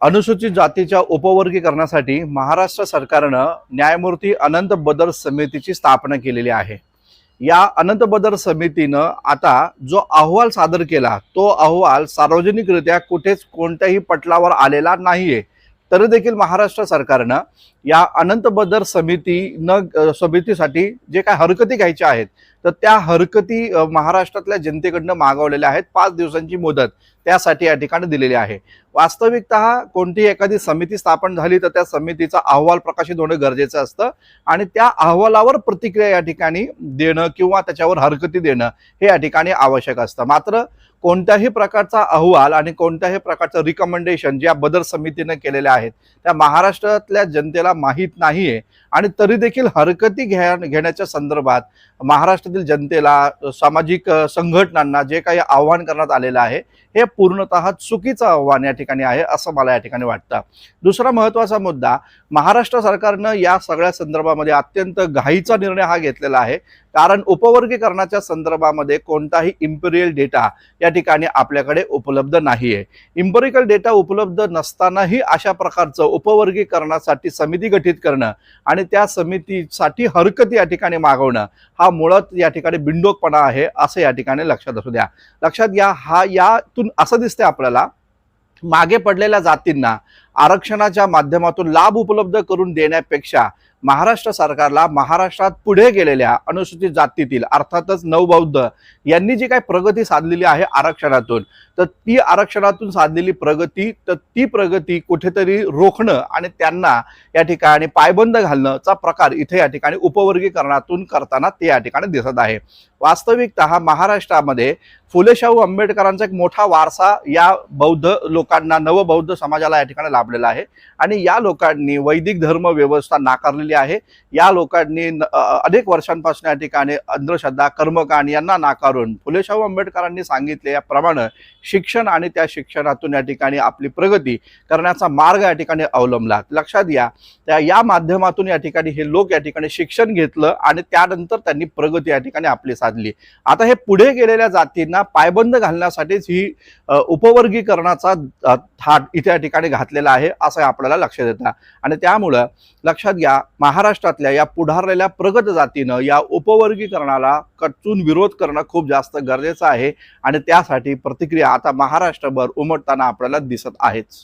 अनुसूचित जातीच्या उपवर्गीकरणासाठी महाराष्ट्र सरकारनं न्यायमूर्ती अनंत बदर समितीची स्थापना केलेली आहे। या अनंत बदर समितीनं आता जो अहवाल सादर केला तो अहवाल सार्वजनिकरित्या कुठेच कोणत्याही पटलावर आलेला नाहीये। तरी देखील महाराष्ट्र सरकारनं या अनंत बदर समितीसाठी जे काही हरकती घ्यायच्या आहेत तर त्या हरकती महाराष्ट्रातल्या जनतेकडनं मागवलेल्या आहेत। 5 दिवसांची मुदत त्यासाठी या ठिकाणी दिलेली आहे। वास्तविकतः कोणतीही एखादी समिती स्थापन झाली तर त्या समितीचा अहवाल प्रकाशित होणं गरजेचं असतं आणि त्या अहवालावर प्रतिक्रिया या ठिकाणी देणं किंवा त्याच्यावर हरकती देणं हे या ठिकाणी आवश्यक असतं। मात्र कोणत्याही प्रकारचा अहवाल आणि कोणत्याही प्रकारचं रिकमेंडेशन ज्या बदर समितीने केलेल्या आहेत त्या महाराष्ट्रातल्या जनतेला माहीत नाहीये आणि तरी देखील हरकती घेण्याच्या संदर्भात महाराष्ट्रातील जनतेला सामाजिक संघटनांना जे काही आव्हान करण्यात आलेलं आहे हे पूर्णतः चुकीचं आव्हान या ठिकाणी आहे असं मला या ठिकाणी वाटतं। दुसरा महत्त्वाचा मुद्दा, महाराष्ट्र सरकारनं या सगळ्या संदर्भामध्ये अत्यंत घाईचा निर्णय हा घेतलेला आहे, कारण उपवर्गीकरणाच्या संदर्भामध्ये कोणताही इम्पेरियल डेटा या ठिकाणी आपल्याकडे उपलब्ध नाहीये। इम्पेरिकल डेटा उपलब्ध नसतानाही अशा प्रकारचं उपवर्गीकरणासाठी समिती गठीत करणं आणि त्या समितीसाठी हरकती या ठिकाणी मागवणं हा मुळात या ठिकाणी बिंडोकपणा आहे असं या ठिकाणी लक्षात असू द्या। लक्षात घ्या, यातून असं दिसते आपल्याला मागे पडलेल्या जातींना आरक्षणाच्या माध्यमातून लाभ उपलब्ध करून देण्यापेक्षा महाराष्ट्र सरकारला महाराष्ट्रात पुढे गेलेल्या अनुसूचित जातीतील अर्थातच नवबौद्ध यांनी जी काही प्रगती साधलेली आहे आरक्षणातून तर ती आरक्षणातून साधलेली प्रगती कुठेतरी रोखणं आणि त्यांना या ठिकाणी पायबंद घालण्याचा प्रकार इथे या ठिकाणी उपवर्गीकरणातून करताना ते या ठिकाणी दिसत आहे। वास्तविकतः महाराष्ट्रामध्ये फुले शाहू आंबेडकरांचा एक मोठा वारसा या बौद्ध लोकांना नवबौद्ध समाजाला या ठिकाणी लाभलेला आहे आणि या लोकांनी वैदिक धर्म व्यवस्था नाकारलेली आहे। या लोकांनी अनेक वर्षांपासून या ठिकाणी अंधश्रद्धा कर्मकांड यांना नाकारून फुले शाहू आंबेडकरांनी सांगितल्याप्रमाणे शिक्षण आणि त्या शिक्षणातून या ठिकाणी आपली प्रगती करण्याचा मार्ग या ठिकाणी अवलंबला। लक्षात घ्या, या माध्यमातून या ठिकाणी हे लोक या ठिकाणी शिक्षण घेतलं आणि त्यानंतर त्यांनी प्रगती या ठिकाणी आपली साधली। आता हे पुढे गेलेल्या जातींना पायबंद घालण्यासाठीच ही उपवर्गीकरणाचा थाट इथे या ठिकाणी घातलेला आहे असं आपल्याला लक्षात येतं आणि त्यामुळं लक्षात घ्या, महाराष्ट्रातल्या या पुढारलेल्या प्रगत जातीनं या उपवर्गीकरणाला कचून विरोध करणं खूप जास्त गरजेचं आहे आणि त्यासाठी प्रतिक्रिया आता महाराष्ट्रभर उमटताना आपल्याला दिसत आहेच।